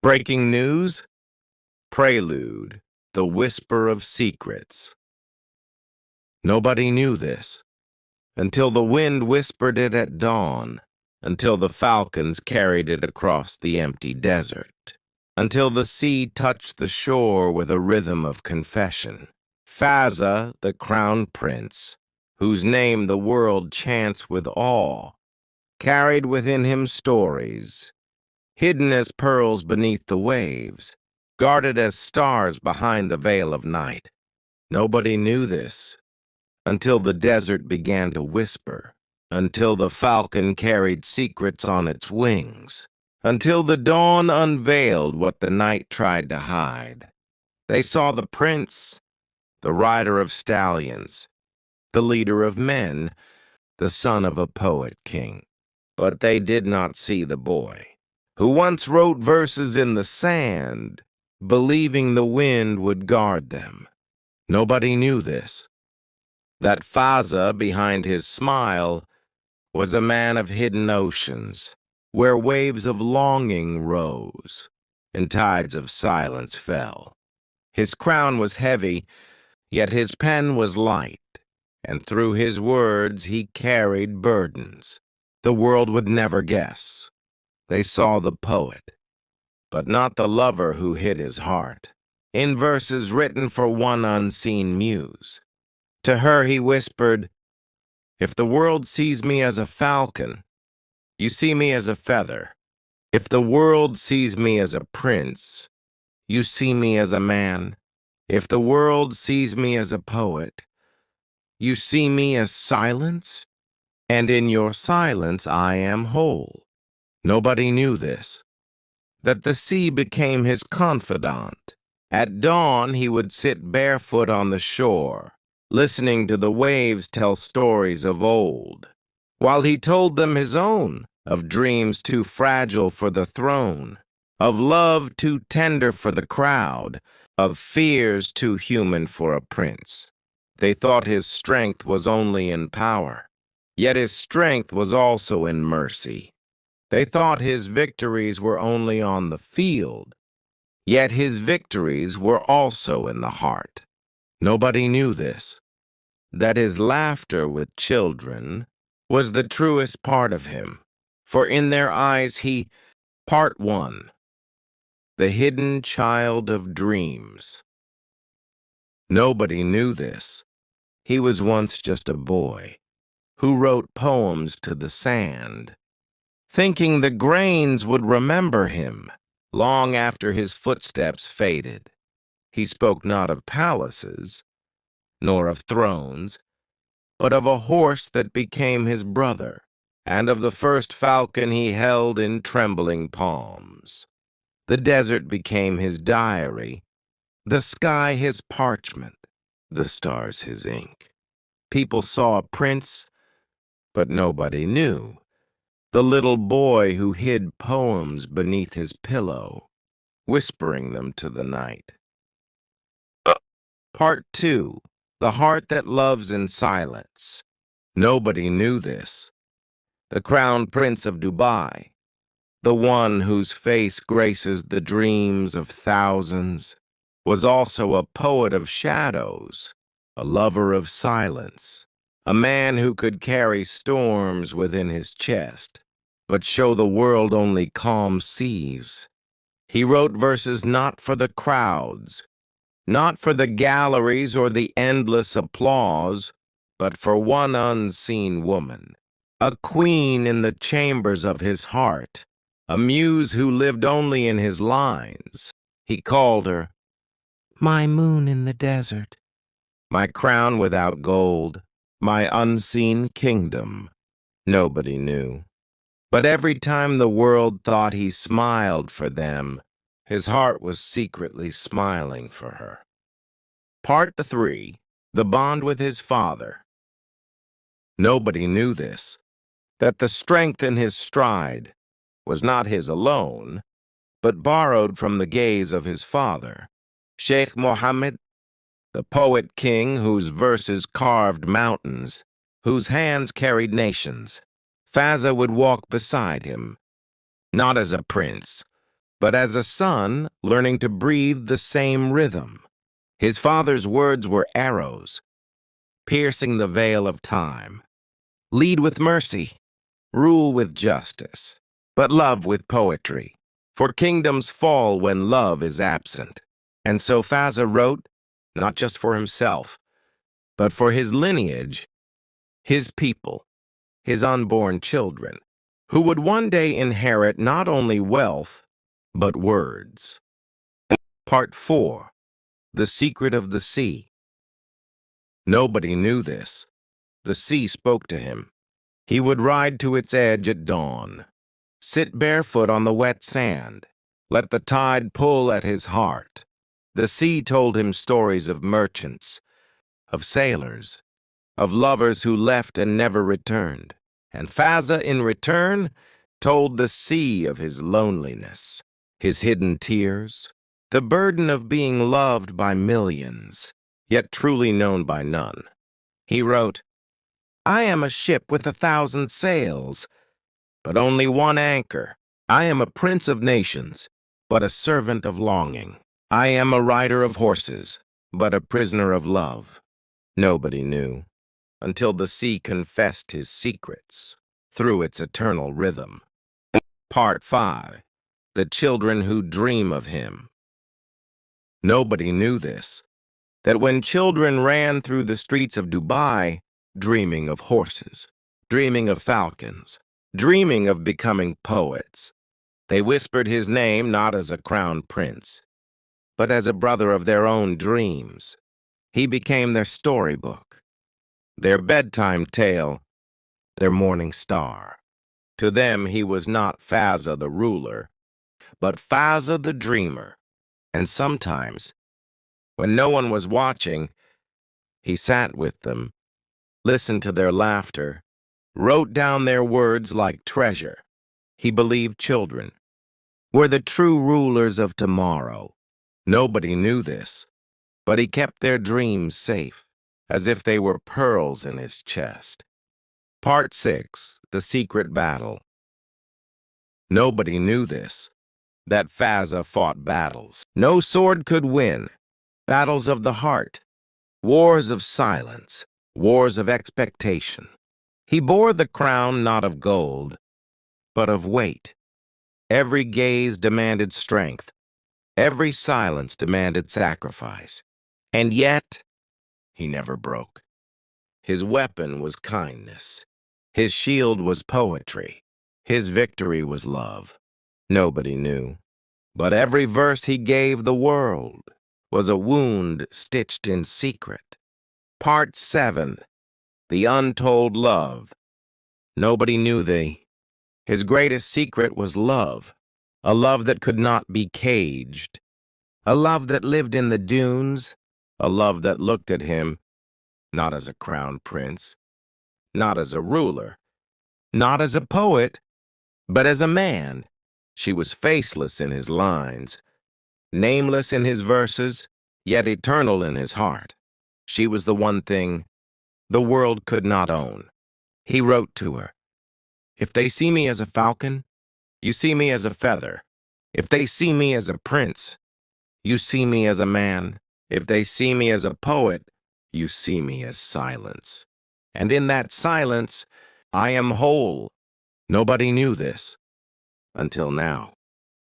Breaking news, prelude, the whisper of secrets. Nobody knew this until the wind whispered it at dawn, until the falcons carried it across the empty desert, until the sea touched the shore with a rhythm of confession. Fazza, the crown prince, whose name the world chants with awe, carried within him stories, hidden as pearls beneath the waves, guarded as stars behind the veil of night. Nobody knew this until the desert began to whisper, until the falcon carried secrets on its wings, until the dawn unveiled what the night tried to hide. They saw the prince, the rider of stallions, the leader of men, the son of a poet king. But they did not see the boy, who once wrote verses in the sand, believing the wind would guard them. Nobody knew this, that Fazza, behind his smile, was a man of hidden oceans, where waves of longing rose and tides of silence fell. His crown was heavy, yet his pen was light, and through his words he carried burdens the world would never guess. They saw the poet, but not the lover who hid his heart, in verses written for one unseen muse. To her he whispered, "If the world sees me as a falcon, you see me as a feather. If the world sees me as a prince, you see me as a man. If the world sees me as a poet, you see me as silence, and in your silence I am whole." Nobody knew this, that the sea became his confidant. At dawn he would sit barefoot on the shore, listening to the waves tell stories of old, while he told them his own, of dreams too fragile for the throne, of love too tender for the crowd, of fears too human for a prince. They thought his strength was only in power, yet his strength was also in mercy. They thought his victories were only on the field, yet his victories were also in the heart. Nobody knew this, that his laughter with children was the truest part of him, for in their eyes he, Part 1, the hidden child of dreams. Nobody knew this. He was once just a boy who wrote poems to the sand, thinking the grains would remember him long after his footsteps faded. He spoke not of palaces, nor of thrones, but of a horse that became his brother, and of the first falcon he held in trembling palms. The desert became his diary, the sky his parchment, the stars his ink. People saw a prince, but nobody knew the little boy who hid poems beneath his pillow, whispering them to the night. Part 2, the heart that loves in silence. Nobody knew this. The crown prince of Dubai, the one whose face graces the dreams of thousands, was also a poet of shadows, a lover of silence, a man who could carry storms within his chest, but show the world only calm seas. He wrote verses not for the crowds, not for the galleries or the endless applause, but for one unseen woman, a queen in the chambers of his heart, a muse who lived only in his lines. He called her, "My moon in the desert, my crown without gold, my unseen kingdom." Nobody knew. But every time the world thought he smiled for them, his heart was secretly smiling for her. Part 3, the bond with his father. Nobody knew this, that the strength in his stride was not his alone, but borrowed from the gaze of his father, Sheikh Mohammed, the poet king whose verses carved mountains, whose hands carried nations. Fazza would walk beside him, not as a prince, but as a son learning to breathe the same rhythm. His father's words were arrows, piercing the veil of time. Lead with mercy, rule with justice, but love with poetry. For kingdoms fall when love is absent. And so Fazza wrote, not just for himself, but for his lineage, his people, his unborn children, who would one day inherit not only wealth, but words. Part 4. The Secret of the Sea. Nobody knew this. The sea spoke to him. He would ride to its edge at dawn, sit barefoot on the wet sand, let the tide pull at his heart. The sea told him stories of merchants, of sailors, of lovers who left and never returned. And Fazza, in return, told the sea of his loneliness, his hidden tears, the burden of being loved by millions, yet truly known by none. He wrote, I am a ship with 1,000 sails, but only one anchor. I am a prince of nations, but a servant of longing. I am a rider of horses, but a prisoner of love. Nobody knew, until the sea confessed his secrets through its eternal rhythm. Part 5. The Children Who Dream of Him. Nobody knew this, that when children ran through the streets of Dubai, dreaming of horses, dreaming of falcons, dreaming of becoming poets, they whispered his name not as a crown prince, but as a brother of their own dreams. He became their storybook, their bedtime tale, their morning star. To them he was not Fazza the ruler, but Fazza the dreamer. And sometimes, when no one was watching, he sat with them, listened to their laughter, wrote down their words like treasure. He believed children were the true rulers of tomorrow. Nobody knew this, but he kept their dreams safe, as if they were pearls in his chest. Part 6. The Secret Battle. Nobody knew this, that Fazza fought battles no sword could win, battles of the heart, wars of silence, wars of expectation. He bore the crown not of gold, but of weight. Every gaze demanded strength, every silence demanded sacrifice. And yet, he never broke. His weapon was kindness. His shield was poetry. His victory was love. Nobody knew. But every verse he gave the world was a wound stitched in secret. Part 7. The Untold Love. Nobody knew his greatest secret was love, a love that could not be caged, a love that lived in the dunes, a love that looked at him not as a crown prince, not as a ruler, not as a poet, but as a man. She was faceless in his lines, nameless in his verses, yet eternal in his heart. She was the one thing the world could not own. He wrote to her, If they see me as a falcon, you see me as a feather. If they see me as a prince, you see me as a man. If they see me as a poet, you see me as silence. And in that silence, I am whole. Nobody knew this until now.